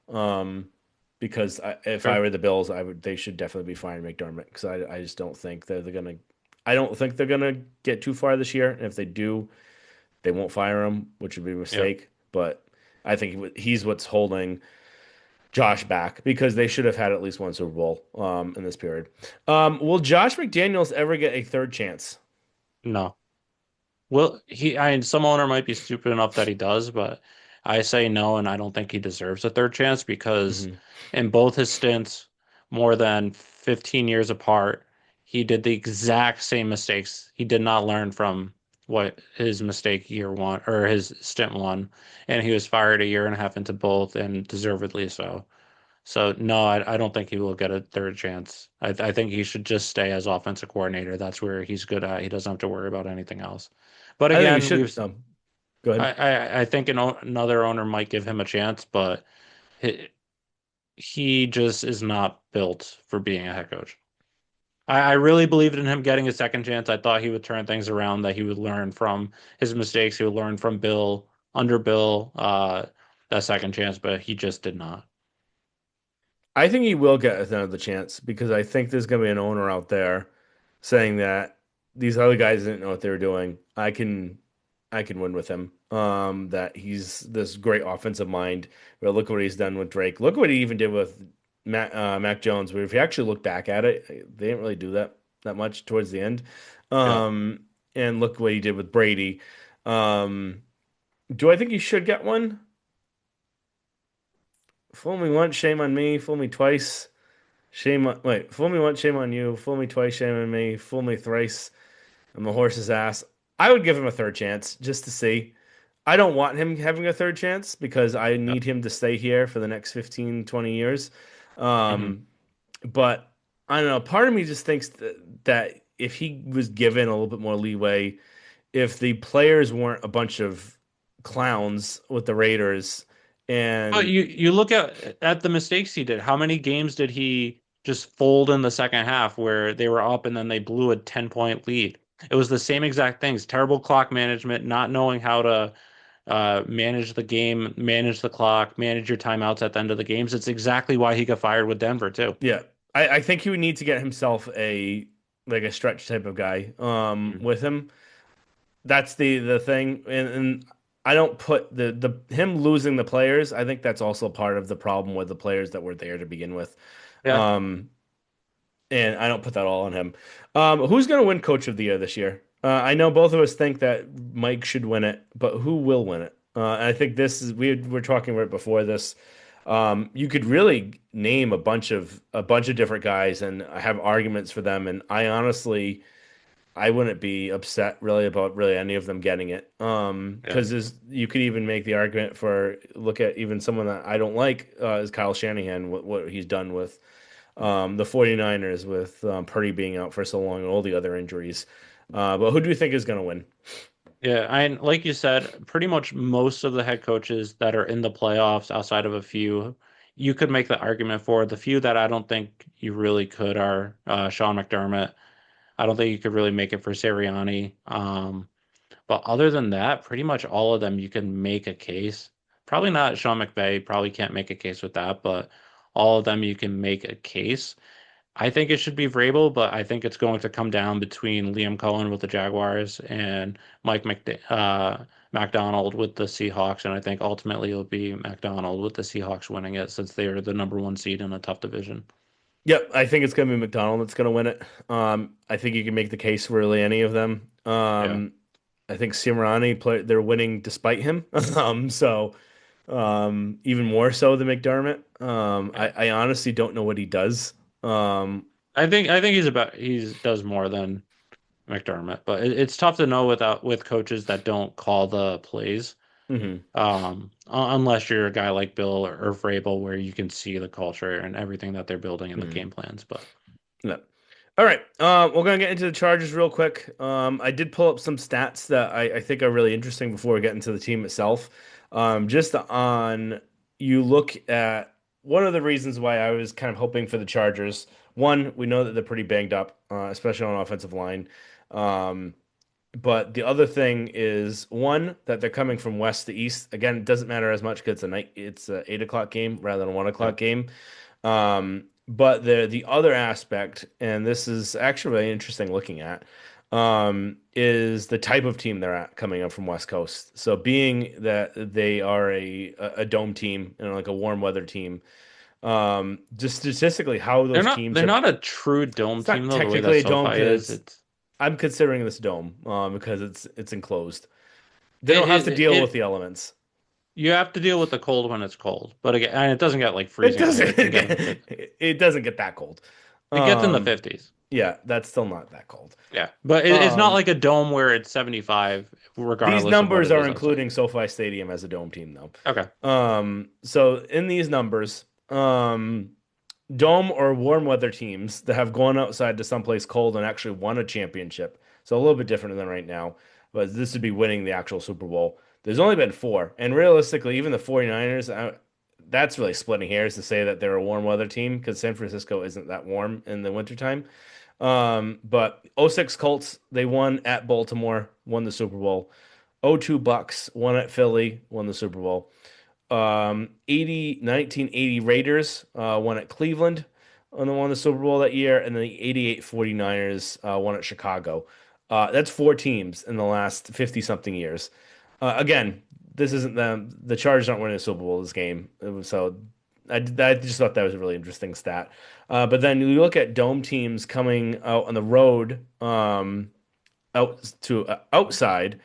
Because if I sure, were the Bills, they should definitely be firing McDermott because I just don't think they're gonna I don't think they're gonna get too far this year. And if they do, they won't fire him, which would be a yeah, mistake. But I think he's what's holding Josh back because they should have had at least one Super Bowl in this period. Will Josh McDaniels ever get a third chance? no. Well, some owner might be stupid enough that he does, but I say no, and I don't think he deserves a third chance because Hmm. in both his stints, more than 15 years apart, he did the exact same mistakes. He did not learn from what his mistake year one or his stint one, and he was fired a year and a half into both, and deservedly so. So no, I don't think he will get a third chance. I think he should just stay as offensive coordinator. That's where he's good at. He doesn't have to worry about anything else. But I think he again, should. Go ahead. I think another owner might give him a chance, but he just is not built for being a head coach. I really believed in him getting a second chance. I thought he would turn things around, that he would learn from his mistakes. He would learn from under Bill, that second chance, but he just did not. I think he will get another chance because I think there's going to be an owner out there saying that these other guys didn't know what they were doing. I can win with him. That he's this great offensive mind. But look what he's done with Drake. Look what he even did with Mac Jones. Where if you actually look back at it, they didn't really do that. that much towards the end. Yeah. Um, and look what he did with Brady. Um, do I think he should get one? Fool me once, shame on me. Fool me twice, fool me once, shame on you. Fool me twice, shame on me. Fool me thrice, I'm a horse's ass. I would give him a third chance just to see. I don't want him having a third chance because I Yeah. need him to stay here for the next 15, 20 years. Hmm. Um, but I don't know. Part of me just thinks that if he was given a little bit more leeway, if the players weren't a bunch of clowns with the Raiders, But and you look at the mistakes he did. How many games did he just fold in the second half where they were up and then they blew a 10-point lead? It was the same exact things. Terrible clock management, not knowing how to manage the game, manage the clock, manage your timeouts at the end of the games. It's exactly why he got fired with Denver too. yeah, I think he would need to get himself a like a stretch type of guy Mm. with him. That's the thing, and I don't put the him losing the players. I think that's also part of the problem with the players that were there to begin with. Yeah. Um, and I don't put that all on him. Who's going to win Coach of the Year this year? I know both of us think that Mike should win it, but who will win it? And I think this is we were talking right before this. You could really name a bunch of different guys and have arguments for them, and I honestly. I wouldn't be upset really about really any of them getting it. Yeah. Because you could even make the argument for look at even someone that I don't like is Kyle Shanahan, what he's done with the 49ers with Purdy being out for so long and all the other injuries. But who do you think is going to win? Yeah, and like you said, pretty much most of the head coaches that are in the playoffs, outside of a few, you could make the argument for. The few that I don't think you really could are Sean McDermott. I don't think you could really make it for Sirianni. But other than that, pretty much all of them you can make a case. Probably not Sean McVay, probably can't make a case with that, but all of them you can make a case. I think it should be Vrabel, but I think it's going to come down between Liam Cohen with the Jaguars and McDonald with the Seahawks, and I think ultimately it'll be McDonald with the Seahawks winning it since they are the number one seed in a tough division. Yep, I think it's going to be McDonald that's going to win it. I think you can make the case for really any of them. Yeah. I think Sirianni they're winning despite him. So even more so than McDermott. Yeah. I honestly don't know what he does. Um, I think he does more than McDermott, but it's tough to know with coaches that don't call the plays. mhm, Unless you're a guy like Bill or Vrabel, where you can see the culture and everything that they're building in the mhm. game plans. But Yeah. All right. We're gonna get into the Chargers real quick. I did pull up some stats that I think are really interesting before we get into the team itself. Just on you look at one of the reasons why I was kind of hoping for the Chargers. One, we know that they're pretty banged up, especially on offensive line. Um, but the other thing is one that they're coming from west to east. Again, it doesn't matter as much because it's a 8 o'clock game rather than a 1 o'clock yep, game. But the other aspect, and this is actually really interesting looking at, is the type of team they're at coming up from West Coast. So being that they are a dome team and like a warm weather team, just statistically how they're those not teams they're have. not a true dome It's team not though. The way that technically a dome SoFi is, because I'm considering this dome because it's enclosed. They it don't have to it, deal with it the elements. you have to deal with the cold when it's cold. But again, and it doesn't get like It freezing cold. doesn't It can get in the it doesn't get that cold. it gets in the Um, 50s. yeah, that's still not that cold. Yeah, but it's not Um, like a dome where it's 75, these regardless of what numbers it are is outside. including SoFi Stadium as a dome team though. Okay. So in these numbers, dome or warm weather teams that have gone outside to someplace cold and actually won a championship. So a little bit different than right now, but this would be winning the actual Super Bowl. There's only been four, and realistically, even the 49ers, that's really splitting hairs to say that they're a warm weather team because San Francisco isn't that warm in the wintertime. But '06 Colts, they won at Baltimore, won the Super Bowl. '02 Bucks won at Philly, won the Super Bowl. 1980 Raiders won at Cleveland and won the Super Bowl that year, and then the '88 49ers won at Chicago. That's four teams in the last 50 something years. Again, this isn't them. The Chargers aren't winning a Super Bowl this game, so I just thought that was a really interesting stat. But then you look at dome teams coming out on the road, outside.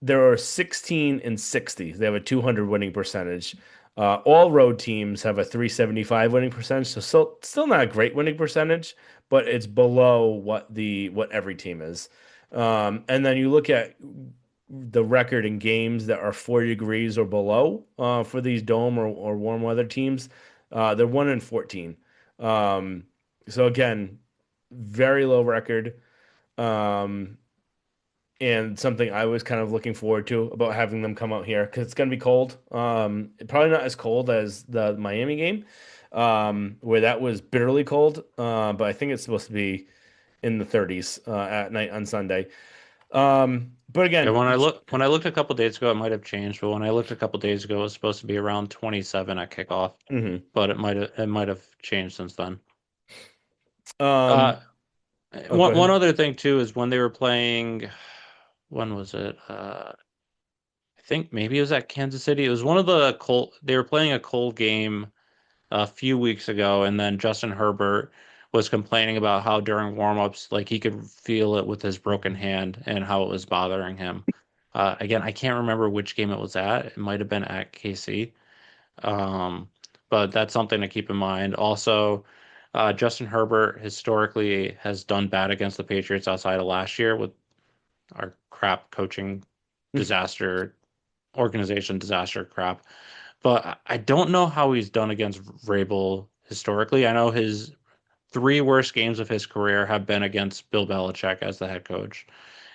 There are 16 and 60. They have a 200 winning percentage. All road teams have a 375 winning percentage, so still not a great winning percentage, but it's below what every team is. And then you look at the record in games that are 40 degrees or below for these dome or warm weather teams. They're 1 in 14. Um, so again, very low record. Um, and something I was kind of looking forward to about having them come out here because it's going to be cold. Probably not as cold as the Miami game, where that was bitterly cold. But I think it's supposed to be in the 30s at night on Sunday. But Yeah, again, when I looked a couple days ago, it might have changed, but when I looked a couple days ago, it was supposed to be around 27 at kickoff, mhm. but it might have changed since then. Um, Uh, oh, go one ahead. other thing too is when they were playing, when was it? I think maybe it was at Kansas City. It was one of the cold. They were playing a cold game a few weeks ago, and then Justin Herbert was complaining about how during warmups, like he could feel it with his broken hand and how it was bothering him. Again, I can't remember which game it was at. It might have been at KC. Um, but that's something to keep in mind. Also, Justin Herbert historically has done bad against the Patriots outside of last year with our crap coaching disaster, organization disaster crap. But I don't know how he's done against Vrabel historically. I know his three worst games of his career have been against Bill Belichick as the head coach,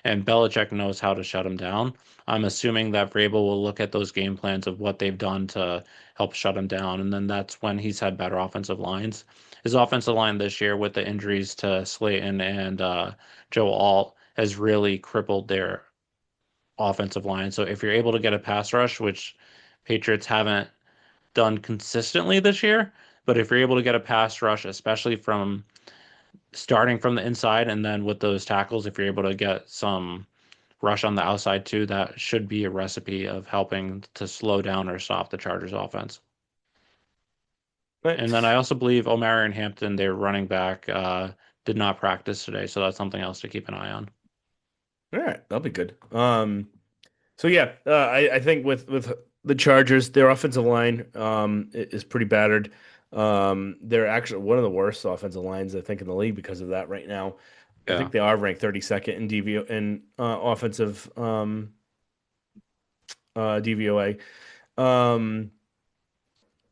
and Belichick knows how to shut him down. I'm assuming that Vrabel will look at those game plans of what they've done to help shut him down, and then that's when he's had better offensive lines. His offensive line this year, with the injuries to Slayton and Joe Alt, has really crippled their offensive line. So if you're able to get a pass rush, which Patriots haven't done consistently this year, but if you're able to get a pass rush, especially from starting from the inside and then with those tackles, if you're able to get some rush on the outside too, that should be a recipe of helping to slow down or stop the Chargers offense. Right. And then I also believe Omarion Hampton, their running back, did not practice today, so that's something else to keep an eye on. All right, that'll be good. So yeah, I think with the Chargers, their offensive line is pretty battered. They're actually one of the worst offensive lines I think in the league because of that right now. I think Yeah. they are ranked 32nd in DVO in offensive DVOA. Um,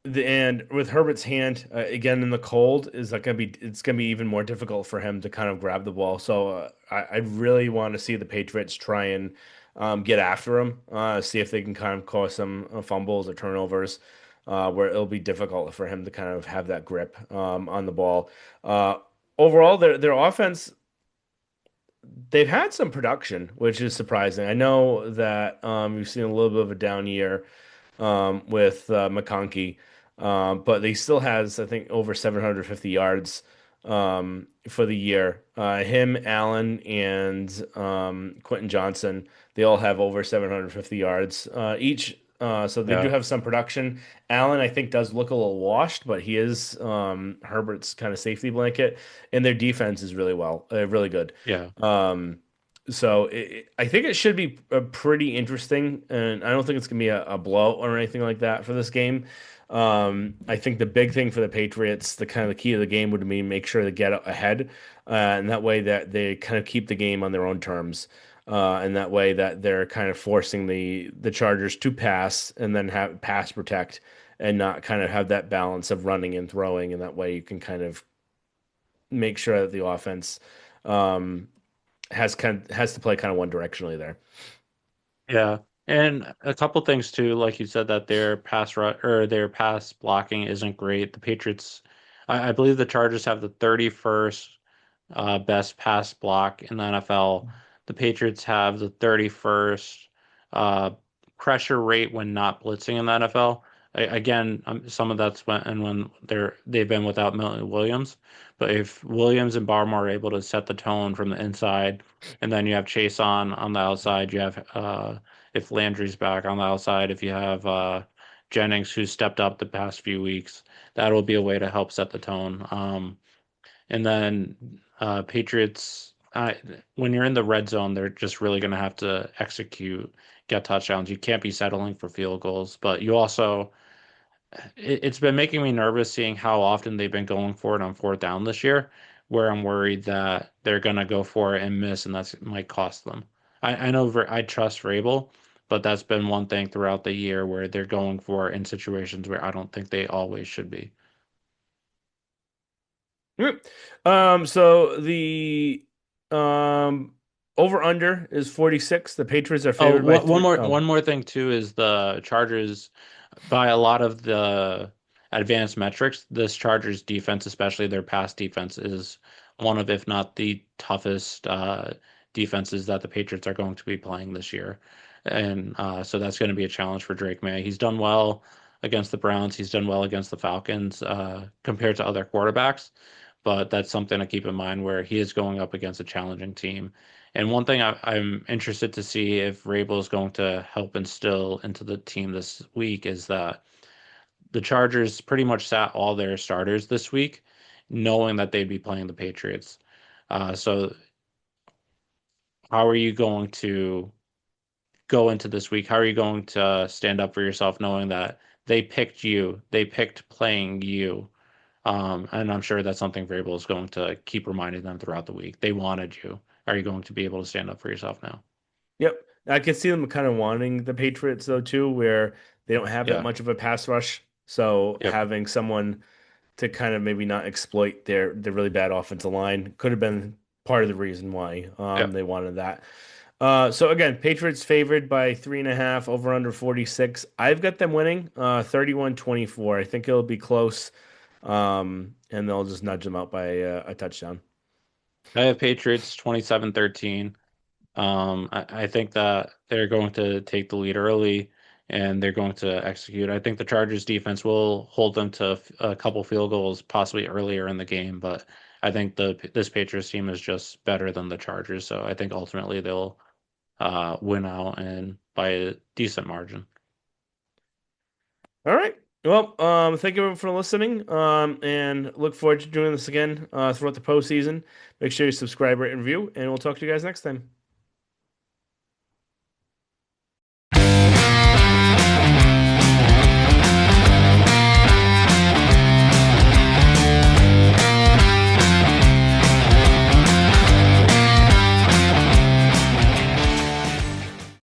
and with Herbert's hand again in the cold is that gonna be it's gonna be even more difficult for him to kind of grab the ball. So I really want to see the Patriots try and get after him, see if they can kind of cause some fumbles or turnovers, where it'll be difficult for him to kind of have that grip on the ball. Uh, Overall, their offense they've had some production, which is surprising. I know that we've seen a little bit of a down year with McConkey, but he still has, I think, over 750 yards for the year. Him, Allen, and Quentin Johnson, they all have over 750 yards each. So they do Yeah. have some production. Allen, I think, does look a little washed, but he is Herbert's kind of safety blanket, and their defense is really good. Yeah. Um, so I think it should be pretty interesting, and I don't think it's gonna be a blow or anything like that for this game. I think the big thing for the Patriots, the kind of the key of the game would be make sure to get ahead, and that way that they kind of keep the game on their own terms, and that way that they're kind of forcing the Chargers to pass and then have pass protect and not kind of have that balance of running and throwing, and that way you can kind of make sure that the offense. Um, has to play kind of one directionally there. Yeah. And a couple things too, like you said, that their pass blocking isn't great. The Patriots, I believe the Chargers have the 31st best pass block in the NFL. The Patriots have the 31st uh, pressure rate when not blitzing in the NFL. Again, some of that's when they've been without Milton Williams. But if Williams and Barmore are able to set the tone from the inside, and then you have Chase on the outside, you have if Landry's back on the outside, if you have Jennings, who stepped up the past few weeks. That'll be a way to help set the tone. And then Patriots, when you're in the red zone, they're just really going to have to execute, get touchdowns. You can't be settling for field goals, but you also it's been making me nervous seeing how often they've been going for it on fourth down this year, where I'm worried that they're gonna go for it and miss, and that's might cost them. I know I trust Vrabel, but that's been one thing throughout the year where they're going for it in situations where I don't think they always should be. Yep. So the um over under is 46. The Patriots are Oh, favored by one three. more Oh, one more thing too is the Chargers by a lot of the advanced metrics, this Chargers defense, especially their pass defense, is one of, if not the toughest defenses that the Patriots are going to be playing this year. And so that's going to be a challenge for Drake Maye. He's done well against the Browns. He's done well against the Falcons compared to other quarterbacks. But that's something to keep in mind where he is going up against a challenging team. And one thing I'm interested to see if Rabel is going to help instill into the team this week is that the Chargers pretty much sat all their starters this week, knowing that they'd be playing the Patriots. So how are you going to go into this week? How are you going to stand up for yourself, knowing that they picked you, they picked playing you? And I'm sure that's something Vrabel is going to keep reminding them throughout the week. They wanted you. Are you going to be able to stand up for yourself now? yep. I can see them kind of wanting the Patriots though too, where they don't have that Yeah. much of a pass rush. So Yep. having someone to kind of maybe not exploit their really bad offensive line could have been part of the reason why Yep. they wanted that. So again, Patriots favored by 3.5 over under 46. I've got them winning 31-24. I think it'll be close. And they'll just nudge them out by a touchdown. I have Patriots 27-13. I think that they're going to take the lead early and they're going to execute. I think the Chargers defense will hold them to a couple field goals possibly earlier in the game, but I think this Patriots team is just better than the Chargers, so I think ultimately they'll win out and by a decent margin. All right. Well, thank you everyone for listening. And look forward to doing this again throughout the postseason. Make sure you subscribe, rate, and review, and we'll talk to you guys next time.